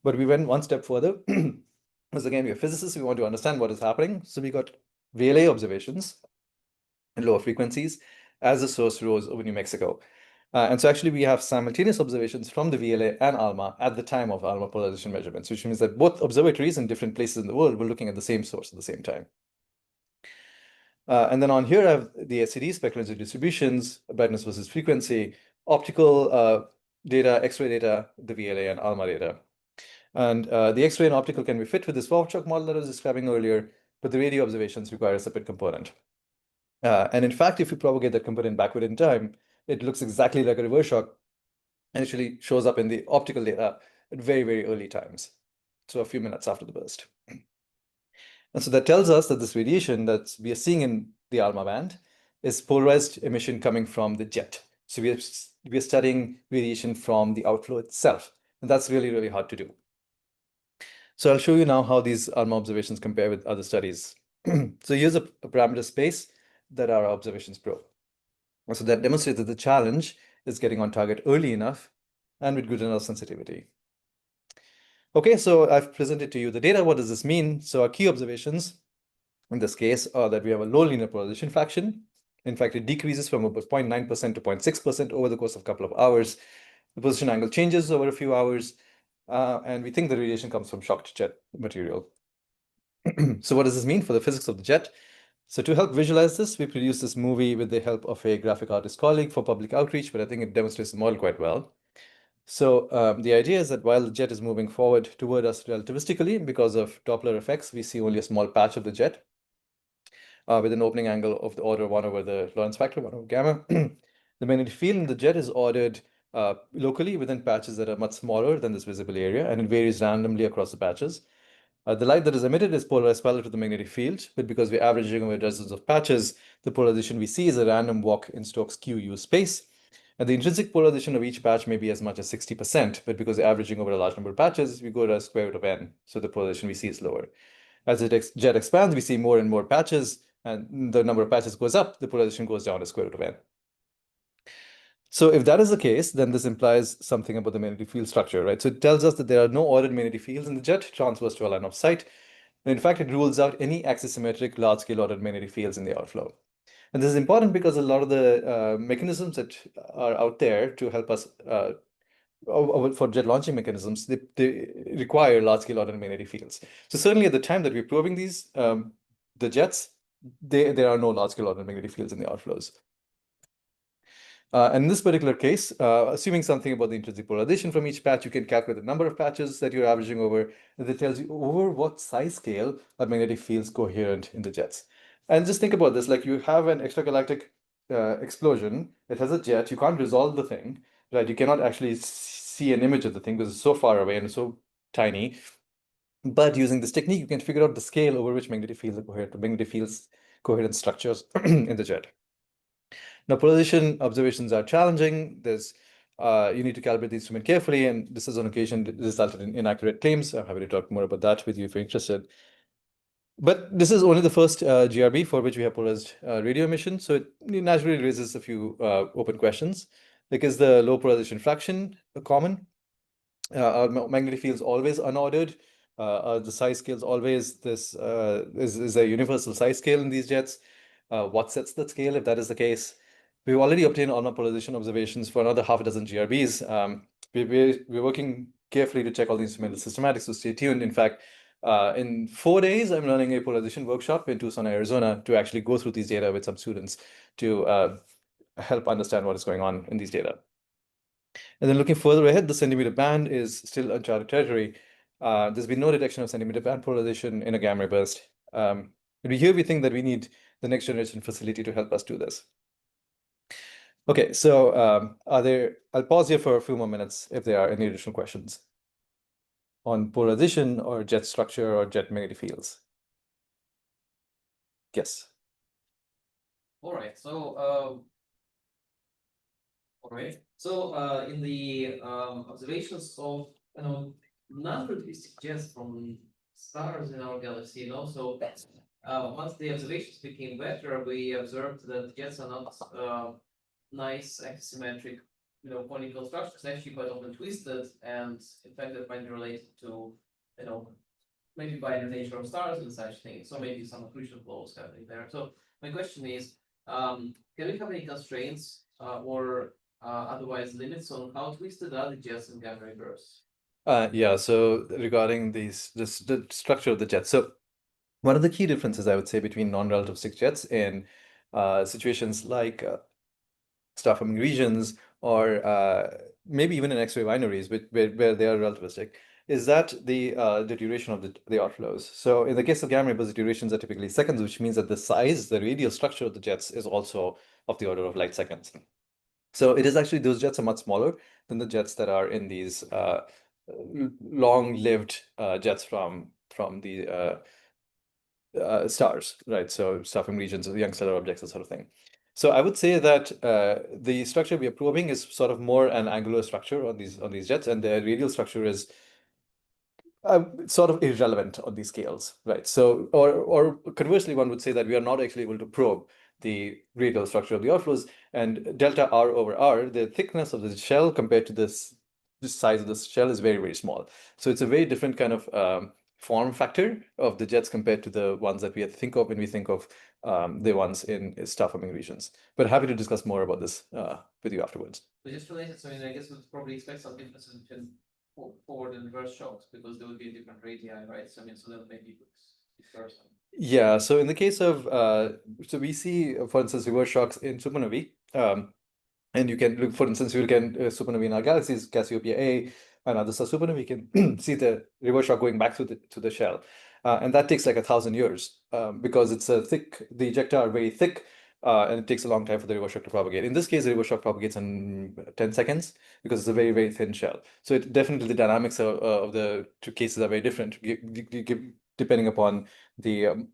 But we went one step further. Because again, we are physicists, we want to understand what is happening. So we got VLA observations at lower frequencies as the source rose over New Mexico. And so actually we have simultaneous observations from the VLA and ALMA at the time of ALMA polarization measurements, which means that both observatories in different places in the world were looking at the same source at the same time. And then on here I have the SCD, spectral energy distributions, brightness versus frequency, optical data, X-ray data, the VLA and ALMA data. And the X-ray and optical can be fit with this Wavchuk model that I was describing earlier, but the radio observations require a separate component. And in fact, if you propagate that component backward in time, it looks exactly like a reverse shock and actually shows up in the optical data at very, very early times. So a few minutes after the burst. And so that tells us that this radiation that we are seeing in the ALMA band is polarized emission coming from the jet. So we are studying radiation from the outflow itself. And that's really, really hard to do. So I'll show you now how these ALMA observations compare with other studies. So here's a parameter space that our observations probe. And so that demonstrates that the challenge is getting on target early enough and with good enough sensitivity. Okay, so I've presented to you the data. What does this mean? So our key observations in this case are that we have a low linear polarization fraction. In fact, it decreases from about 0.9% to 0.6% over the course of a couple of hours. The position angle changes over a few hours, and we think the radiation comes from shocked jet material. So what does this mean for the physics of the jet? So to help visualize this, we produced this movie with the help of a graphic artist colleague for public outreach, but I think it demonstrates the model quite well. So the idea is that while the jet is moving forward toward us relativistically, because of Doppler effects, we see only a small patch of the jet with an opening angle of the order 1 over the Lorentz factor, 1 over gamma. The magnetic field in the jet is ordered locally within patches that are much smaller than this visible area, and it varies randomly across the patches. The light that is emitted is polarized parallel to the magnetic field, but because we're averaging over dozens of patches, the polarization we see is a random walk in Stokes QU space. And the intrinsic polarization of each patch may be as much as 60%, but because we're averaging over a large number of patches, we go to a square root of n, so the polarization we see is lower. As the jet expands, we see more and more patches, and the number of patches goes up, the polarization goes down to square root of n. So if that is the case, then this implies something about the magnetic field structure, right? So it tells us that there are no ordered magnetic fields in the jet transverse to a line of sight. And in fact, it rules out any axisymmetric large-scale ordered magnetic fields in the outflow. And this is important because a lot of the mechanisms that are out there to help us for jet launching mechanisms, they require large-scale ordered magnetic fields. So certainly at the time that we're probing these, the jets, there are no large-scale ordered magnetic fields in the outflows. And in this particular case, assuming something about the intrinsic polarization from each patch, you can calculate the number of patches that you're averaging over, and that tells you over what size scale are magnetic fields coherent in the jets. And just think about this, like you have an extragalactic explosion, it has a jet, you can't resolve the thing, right? You cannot actually see an image of the thing because it's so far away and so tiny. But using this technique, you can figure out the scale over which magnetic fields are coherent, the magnetic fields coherent structures in the jet. Now, polarization observations are challenging. You need to calibrate the instrument carefully, and this has on occasion resulted in inaccurate claims. I'm happy to talk more about that with you if you're interested. But this is only the first GRB for which we have polarized radio emission, so it naturally raises a few open questions. Like, is the low polarization fraction common? Are magnetic fields always unordered? Are the size scales always this? Is a universal size scale in these jets? What sets that scale if that is the case? We've already obtained ALMA polarization observations for another half a dozen GRBs. We're working carefully to check all the instrumental systematics, so stay tuned. In fact, in 4 days, I'm running a polarization workshop in Tucson, Arizona, to actually go through these data with some students to help understand what is going on in these data. And then looking further ahead, the centimeter band is still uncharted territory. There's been no detection of centimeter band polarization in a gamma ray burst. Here we think that we need the next generation facility to help us do this. Okay, so I'll pause here for a few more minutes if there are any additional questions on polarization or jet structure or jet magnetic fields. Yes. All right, in the observations of non-relativistic jets from stars in our galaxy, so once the observations became better, we observed that jets are not nice axisymmetric, conical structures, actually quite often twisted, and in fact that might be related to, maybe by the nature of stars and such things, so maybe some accretion flows happening there. So my question is, can we have any constraints or otherwise limits on how twisted are the jets in gamma ray bursts? Yeah, so regarding the structure of the jet. So one of the key differences I would say between non-relativistic jets in situations like star-forming regions or maybe even in X-ray binaries where they are relativistic is that the duration of the outflows. So in the case of gamma ray bursts, the durations are typically seconds, which means that the size, the radial structure of the jets is also of the order of light seconds. So it is actually, those jets are much smaller than the jets that are in these long-lived jets from the stars, right? So stuff from regions of young stellar objects, that sort of thing. So I would say that the structure we are probing is sort of more an angular structure on these jets, and the radial structure is sort of irrelevant on these scales, right? So, or conversely, one would say that we are not actually able to probe the radial structure of the outflows, and delta R over R, the thickness of the shell compared to this size of the shell is very, very small. So it's a very different kind of form factor of the jets compared to the ones that we think of when we think of the ones in star-forming regions. But happy to discuss more about this with you afterwards. But just related, so I mean, I guess we'd probably expect some differences between forward and reverse shocks because there would be a different radii, right? So I mean, so that maybe differ some. Yeah, so in the case of so we see, for instance, reverse shocks in supernovae. And you can look, for instance, you can supernovae in our galaxies, Cassiopeia A, and other such supernovae, you can see the reverse shock going back to the shell. And that takes like 1,000 years because it's a thick, the ejecta are very thick, and it takes a long time for the reverse shock to propagate. In this case, the reverse shock propagates in 10 seconds because it's a very, very thin shell. So it definitely, the dynamics of the two cases are very different, depending upon the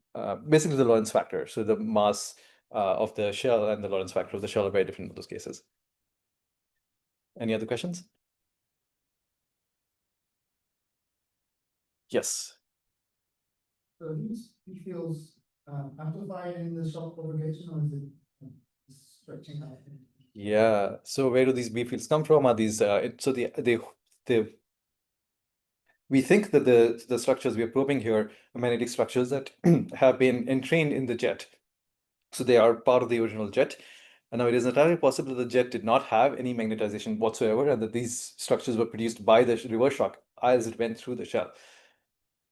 basically the Lorentz factor. So the mass of the shell and the Lorentz factor of the shell are very different in those cases. Any other questions? Yes. So these fields amplified in the shock propagation, or is it stretching out? Yeah. So where do these B fields come from? Are these so we think that the structures we are probing here are magnetic structures that have been entrained in the jet. So they are part of the original jet. And now it is entirely possible that the jet did not have any magnetization whatsoever, and that these structures were produced by the reverse shock as it went through the shell.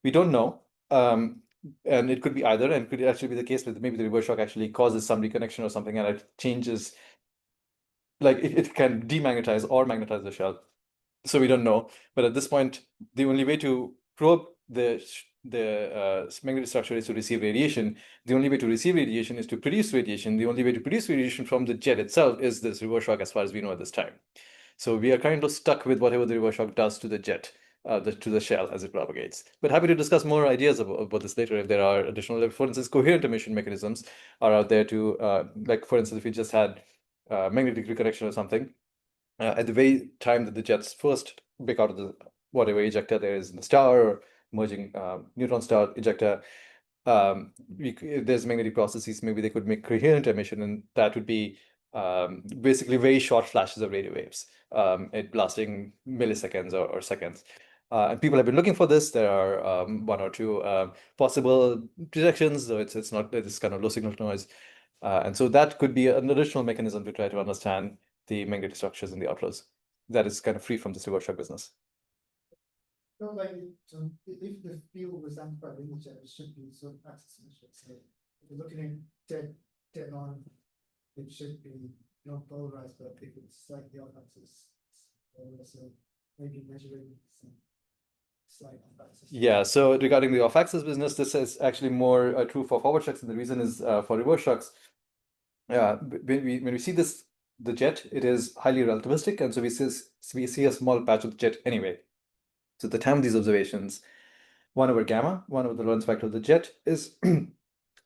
We don't know. And it could be either, and it could actually be the case that maybe the reverse shock actually causes some reconnection or something, and it changes, like it can demagnetize or magnetize the shell. So we don't know. But at this point, the only way to probe the magnetic structure is to receive radiation. The only way to receive radiation is to produce radiation. The only way to produce radiation from the jet itself is this reverse shock, as far as we know at this time. So we are kind of stuck with whatever the reverse shock does to the jet, to the shell as it propagates. But happy to discuss more ideas about this later if there are additional, for instance, coherent emission mechanisms are out there to, like for instance, if we just had magnetic reconnection or something, at the very time that the jets first break out of the whatever ejecta there is in the star or merging neutron star ejecta, if there's magnetic processes, maybe they could make coherent emission, and that would be basically very short flashes of radio waves, it lasting milliseconds or seconds. And people have been looking for this. There are one or two possible detections, so it's not this kind of low signal to noise. And so that could be an additional mechanism to try to understand the magnetic structures in the outflows. That is kind of free from this reverse shock business. So like, so if the field was amplified in the jet, it should be sort of axis symmetric. So if you're looking at dead on, it should be not polarized, but if it's slightly off axis, so maybe measuring some slight off axis. Yeah, so regarding the off-axis business, this is actually more true for forward shocks, and the reason is for reverse shocks. When we see the jet, it is highly relativistic, and so we see a small patch of the jet anyway. So at the time of these observations, 1 over gamma, 1 over the Lorentz factor of the jet, is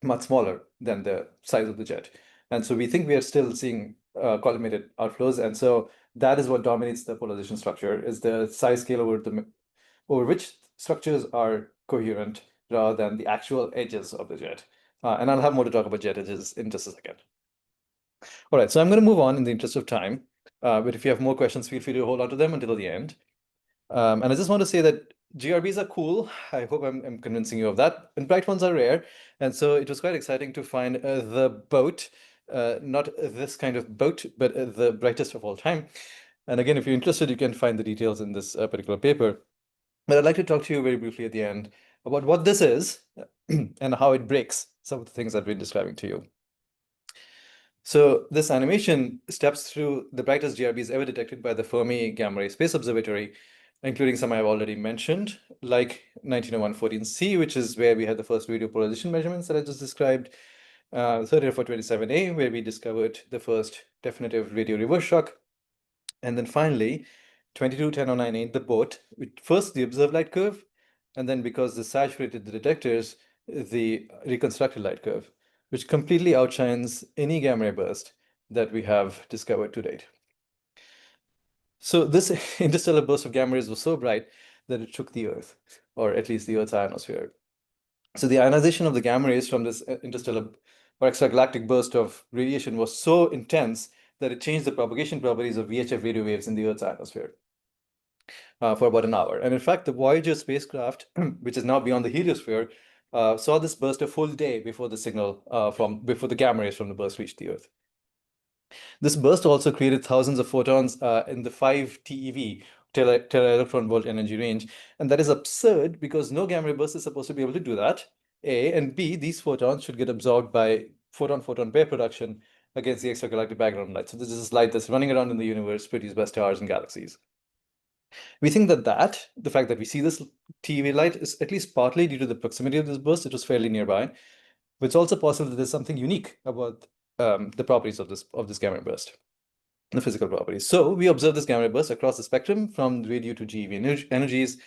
much smaller than the size of the jet. And so we think we are still seeing collimated outflows, and so that is what dominates the polarization structure, is the size scale over which structures are coherent rather than the actual edges of the jet. And I'll have more to talk about jet edges in just a second. All right, so I'm going to move on in the interest of time, but if you have more questions, feel free to hold on to them until the end. And I just want to say that GRBs are cool. I hope I'm convincing you of that. And bright ones are rare. And so it was quite exciting to find the boat, not this kind of boat, but the brightest of all time. And again, if you're interested, you can find the details in this particular paper. But I'd like to talk to you very briefly at the end about what this is and how it breaks some of the things I've been describing to you. So this animation steps through the brightest GRBs ever detected by the Fermi Gamma Ray Space Observatory, including some I've already mentioned, like 1901 14C, which is where we had the first radio polarization measurements that I just described. third year for 27A, where we discovered the first definitive radio reverse shock. And then finally, 22-1009A, the boat, with first the observed light curve, and then because this saturated the detectors, the reconstructed light curve, which completely outshines any gamma ray burst that we have discovered to date. So this interstellar burst of gamma rays was so bright that it shook the Earth, or at least the Earth's ionosphere. So the ionization of the gamma rays from this interstellar or extragalactic burst of radiation was so intense that it changed the propagation properties of VHF radio waves in the Earth's ionosphere for about an hour. And in fact, the Voyager spacecraft, which is now beyond the heliosphere, saw this burst a full day before the signal before the gamma rays from the burst reached the Earth. This burst also created thousands of photons in the 5 TeV, tera-electron volt energy range. And that is absurd because no gamma ray burst is supposed to be able to do that. A, and B, these photons should get absorbed by photon-photon pair production against the extragalactic background light. So this is light that's running around in the universe produced by stars and galaxies. We think that the fact that we see this TeV light is at least partly due to the proximity of this burst. It was fairly nearby. But it's also possible that there's something unique about the properties of this gamma ray burst, the physical properties. So we observed this gamma ray burst across the spectrum from radio to GeV energies.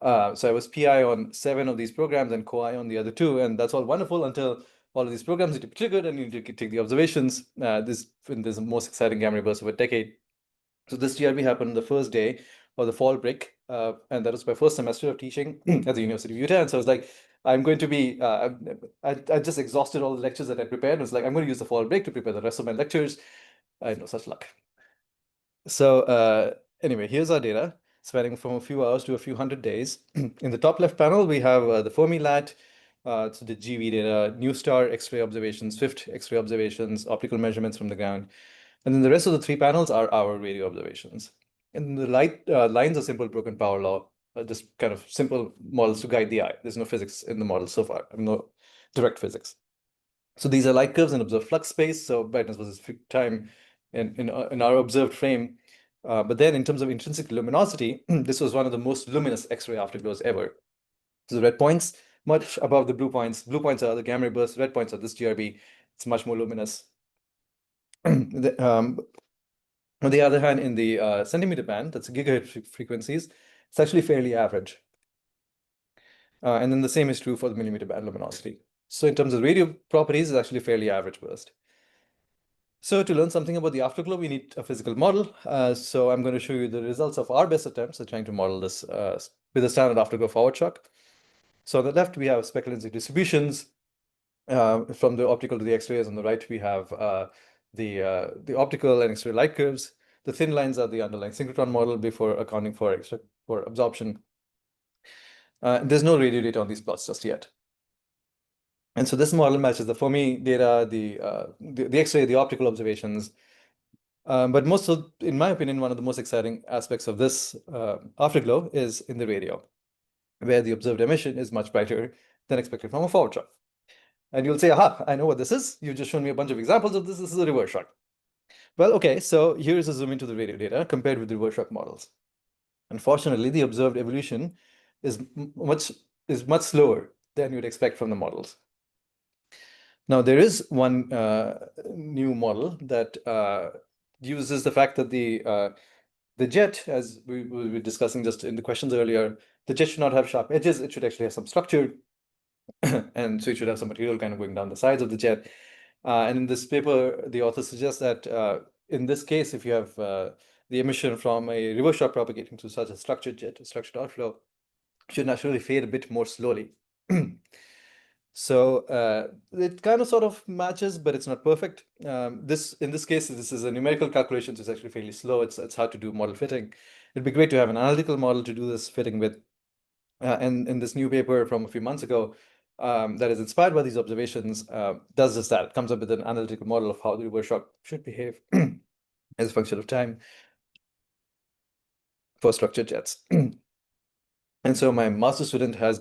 So I was PI on 7 of these programs and co-I on the other 2, and that's all wonderful until all of these programs need to be triggered and you need to take the observations. This is the most exciting gamma ray burst of a decade. So this GRB happened the first day of the fall break, and that was my first semester of teaching at the University of Utah. And so I was like, I'm going to be, I just exhausted all the lectures that I prepared. I was like, I'm going to use the fall break to prepare the rest of my lectures. I had no such luck. So anyway, here's our data spanning from a few hours to a few hundred days. In the top left panel, we have the Fermi lat, so the GeV data, new star X-ray observations, Swift X-ray observations, optical measurements from the ground. And then the rest of the 3 panels are our radio observations. And the lines are simple broken power law, just kind of simple models to guide the eye. There's no physics in the model so far, no direct physics. So these are light curves in observed flux space, so brightness versus time in our observed frame. But then in terms of intrinsic luminosity, this was one of the most luminous X-ray afterglows ever. So the red points, much above the blue points. Blue points are the gamma ray bursts, red points are this GRB. It's much more luminous. On the other hand, in the centimeter band, that's gigahertz frequencies, it's actually fairly average. And then the same is true for the millimeter band luminosity. So in terms of radio properties, it's actually fairly average burst. So to learn something about the afterglow, we need a physical model. So I'm going to show you the results of our best attempts at trying to model this with a standard afterglow forward shock. So on the left, we have speculative distributions from the optical to the X-rays. On the right, we have the optical and X-ray light curves. The thin lines are the underlying synchrotron model before accounting for absorption. There's no radio data on these plots just yet. And so this model matches the Fermi data, the X-ray, the optical observations. But in my opinion, one of the most exciting aspects of this afterglow is in the radio, where the observed emission is much brighter than expected from a forward shock. And you'll say, aha, I know what this is. You've just shown me a bunch of examples of this. This is a reverse shock. Well, okay, so here's a zoom into the radio data compared with the reverse shock models. Unfortunately, the observed evolution is much slower than you'd expect from the models. Now, there is one new model that uses the fact that the jet, as we were discussing just in the questions earlier, the jet should not have sharp edges. It should actually have some structure. And so it should have some material kind of going down the sides of the jet. And in this paper, the author suggests that in this case, if you have the emission from a reverse shock propagating through such a structured jet, a structured outflow, should naturally fade a bit more slowly. So it kind of sort of matches, but it's not perfect. In this case, this is a numerical calculation, so it's actually fairly slow. It's hard to do model fitting. It'd be great to have an analytical model to do this fitting with. And in this new paper from a few months ago, that is inspired by these observations, does just that. It comes up with an analytical model of how the reverse shock should behave as a function of time for structured jets. And so my master student has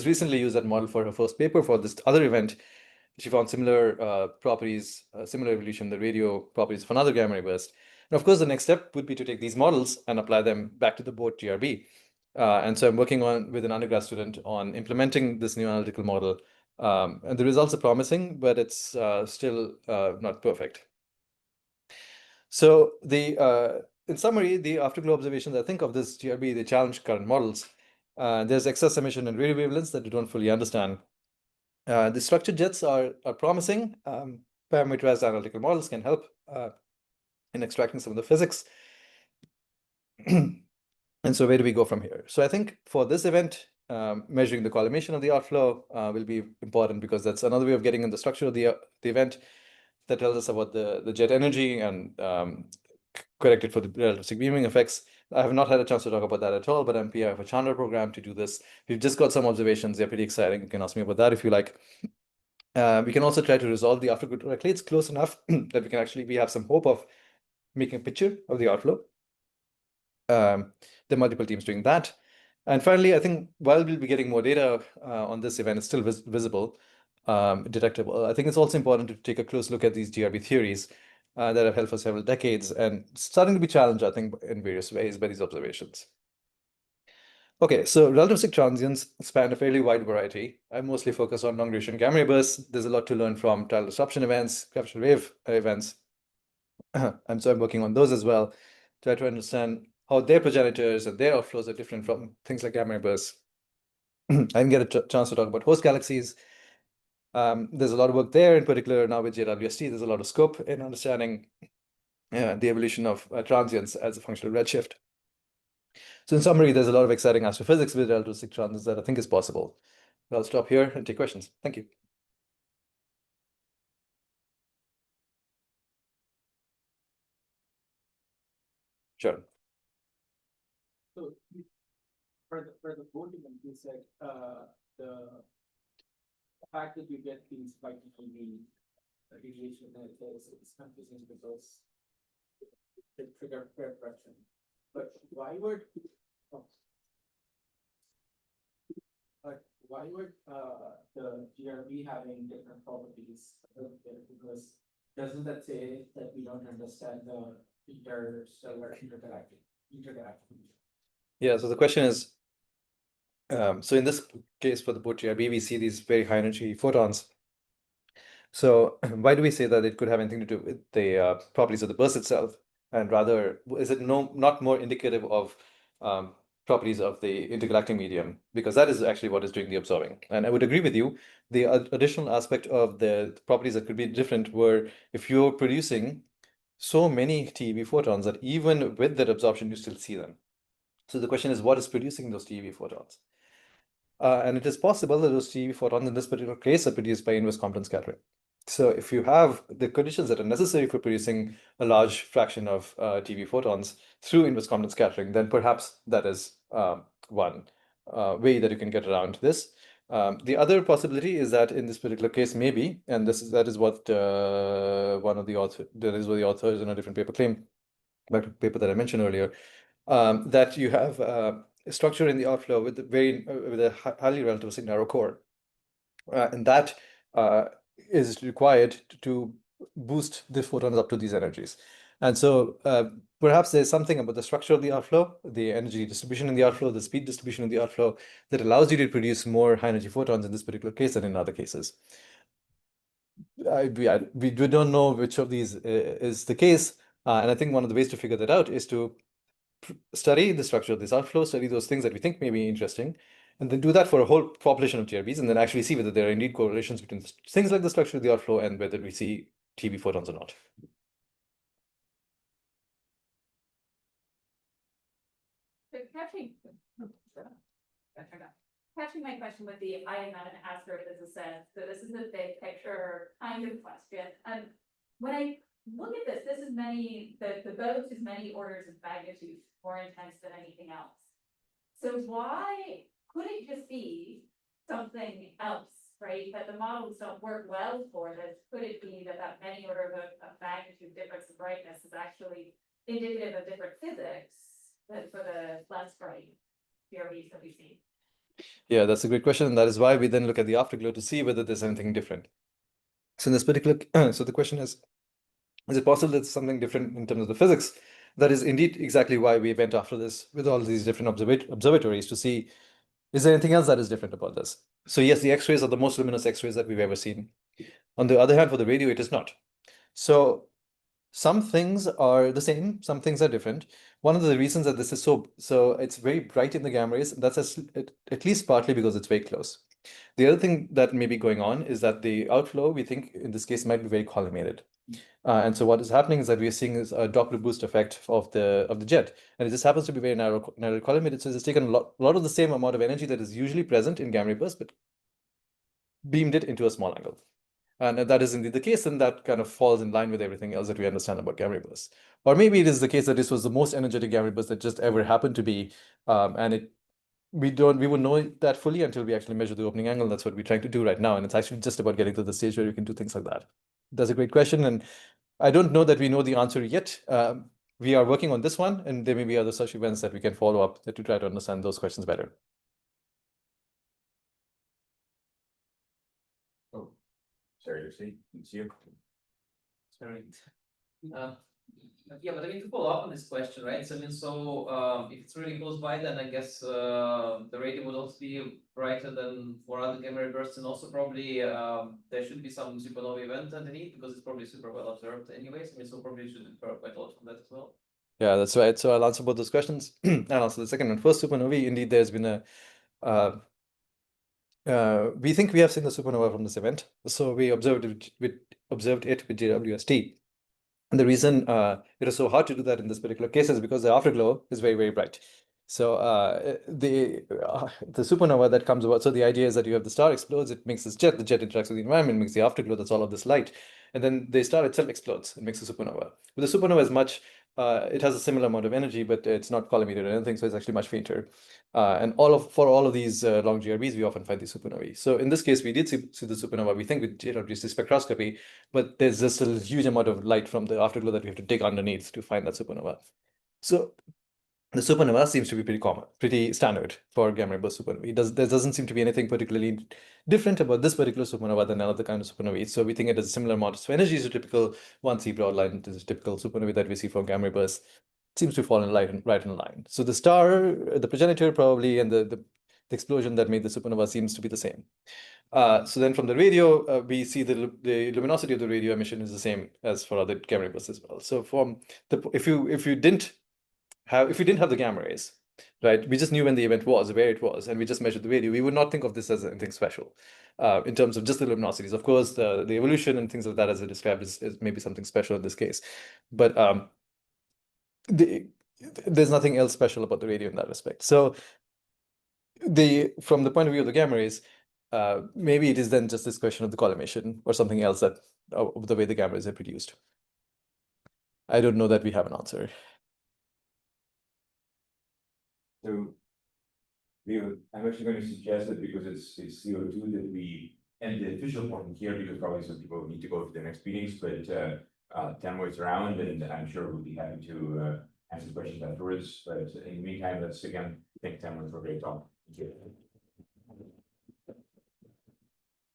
recently used that model for her first paper for this other event. She found similar properties, similar evolution, the radio properties of another gamma ray burst. And of course, the next step would be to take these models and apply them back to the board GRB. And so I'm working with an undergrad student on implementing this new analytical model And the results are promising, but it's still not perfect. So in summary, the afterglow observations, I think of this GRB, they challenge current models. There's excess emission and radio wavelengths that we don't fully understand. The structured jets are promising. Parameterized analytical models can help in extracting some of the physics. And so where do we go from here? So I think for this event, measuring the collimation of the outflow will be important, because that's another way of getting in the structure of the event that tells us about the jet energy and corrected for the relativistic beaming effects. I have not had a chance to talk about that at all, but I'm PI of a Chandra program to do this. We've just got some observations. They're pretty exciting. You can ask me about that if you like. We can also try to resolve the afterglow directly. It's close enough that we have some hope of making a picture of the outflow. There are multiple teams doing that. And finally, I think while we'll be getting more data on this event, it's still visible, detectable. I think it's also important to take a close look at these GRB theories that have held for several decades and starting to be challenged, I think, in various ways by these observations. Okay, so relativistic transients span a fairly wide variety. I mostly focus on long-duration gamma ray bursts. There's a lot to learn from tidal disruption events, gravitational wave events. And so I'm working on those as well, try to understand how their progenitors and their outflows are different from things like gamma ray bursts. I didn't get a chance to talk about host galaxies. There's a lot of work there, in particular now with JWST. There's a lot of scope in understanding the evolution of transients as a function of redshift. So in summary, there's a lot of exciting astrophysics with relativistic transients that I think is possible. I'll stop here and take questions. Thank you. Sure. So for the voting, you said the fact that you get these by TV radiation is confusing because it trigger fair correction. But why would the GRB having different properties? Because doesn't that say that we don't understand the interstellar intergalactic? Yeah, so the question is, so in this case for the boat GRB, we see these very high energy photons. So why do we say that it could have anything to do with the properties of the burst itself? And rather, is it not more indicative of properties of the intergalactic medium? Because that is actually what is doing the observing. And I would agree with you. The additional aspect of the properties that could be different were if you're producing so many TeV photons that even with that absorption, you still see them. So the question is, what is producing those TeV photons? And it is possible that those TeV photons in this particular case are produced by inverse Compton scattering. So if you have the conditions that are necessary for producing a large fraction of TeV photons through inverse Compton scattering, then perhaps that is one way that you can get around this. The other possibility is that in this particular case, maybe, and that is what one of the authors in a different paper claimed, back to the paper that I mentioned earlier, that you have a structure in the outflow with a highly relativistic narrow core, and that is required to boost the photons up to these energies. And so perhaps there's something about the structure of the outflow, the energy distribution in the outflow, the speed distribution in the outflow that allows you to produce more high energy photons in this particular case than in other cases. We don't know which of these is the case. And I think one of the ways to figure that out is to study the structure of this outflow, study those things that we think may be interesting, and then do that for a whole population of GRBs, and then actually see whether there are indeed correlations between things like the structure of the outflow and whether we see TeV photons or not. Catching my question with the I am not an astrophysicist, so this is a big picture kind of question. When I look at this, the boat is many orders of magnitude more intense than anything else. So why could it just be something else, right? That the models don't work well for this. Could it be that many order of magnitude difference in brightness is actually indicative of different physics than for the less bright GRBs that we see? Yeah, that's a great question. And that is why we then look at the afterglow to see whether there's anything different. So in this particular, so the question is it possible that something different in terms of the physics? That is indeed exactly why we went after this with all these different observatories to see, is there anything else that is different about this? So yes, the X-rays are the most luminous X-rays that we've ever seen. On the other hand, for the radio, it is not. So some things are the same, some things are different. One of the reasons that this is so it's very bright in the gamma rays, that's at least partly because it's very close. The other thing that may be going on is that the outflow, we think in this case, might be very collimated. And so what is happening is that we are seeing is a Doppler boost effect of the jet, and it just happens to be very narrow collimated. So it's taken a lot of the same amount of energy that is usually present in gamma ray bursts, but beamed it into a small angle. And if that is indeed the case, then that kind of falls in line with everything else that we understand about gamma ray bursts. Or maybe it is the case that this was the most energetic gamma ray burst that just ever happened to be, and we wouldn't know that fully until we actually measure the opening angle. That's what we're trying to do right now, and it's actually just about getting to the stage where you can do things like that. That's a great question, and I don't know that we know the answer yet. We are working on this one, and there may be other such events that we can follow up to try to understand those questions better. Oh, sorry, it's you. Sorry. Yeah, but I mean, to follow up on this question, right? So I mean, if it's really close by, then I guess the radio would also be brighter than for other gamma ray bursts, and also probably there should be some supernova event underneath because it's probably super well observed anyways. I mean, so probably should infer quite a lot from that as well. Yeah, that's right. So I'll answer both those questions. I'll answer the second one first. Supernovae, indeed, there's been we think we have seen the supernova from this event. So we observed it with JWST. And the reason it is so hard to do that in this particular case is because the afterglow is very, very bright. So the supernova that comes about, so the idea is that you have the star explodes, it makes this jet, the jet interacts with the environment, makes the afterglow, that's all of this light. And then the star itself explodes, it makes a supernova. But the supernova is much, it has a similar amount of energy, but it's not collimated or anything, so it's actually much fainter. And for all of these long GRBs, we often find these supernovae. So in this case, we did see the supernova, we think with JWST spectroscopy, but there's just a huge amount of light from the afterglow that we have to dig underneath to find that supernova. So the supernova seems to be pretty common, pretty standard for gamma ray burst supernovae. There doesn't seem to be anything particularly different about this particular supernova than another kind of supernovae. So we think it has a similar amount of energy. So typical 1C broad line is a typical supernovae that we see for gamma ray bursts. Seems to fall in right in line. So the star, the progenitor probably, and the explosion that made the supernova seems to be the same. So then from the radio, we see the luminosity of the radio emission is the same as for other gamma ray bursts as well. So from if you didn't have the gamma rays, right? We just knew when the event was, where it was, and we just measured the radio. We would not think of this as anything special in terms of just the luminosities. Of course, the evolution and things like that, as I described, is maybe something special in this case. But there's nothing else special about the radio in that respect. So from the point of view of the gamma rays, maybe it is then just this question of the collimation or something else that of the way the gamma rays are produced. I don't know that we have an answer. So I'm actually going to suggest that because it's CO2 that we end the official point here, because probably some people need to go to the next meetings, but Tanmoy is around, and I'm sure we'll be happy to answer questions afterwards. But in the meantime, let's again thank Tanmoy for a great talk. Thank you.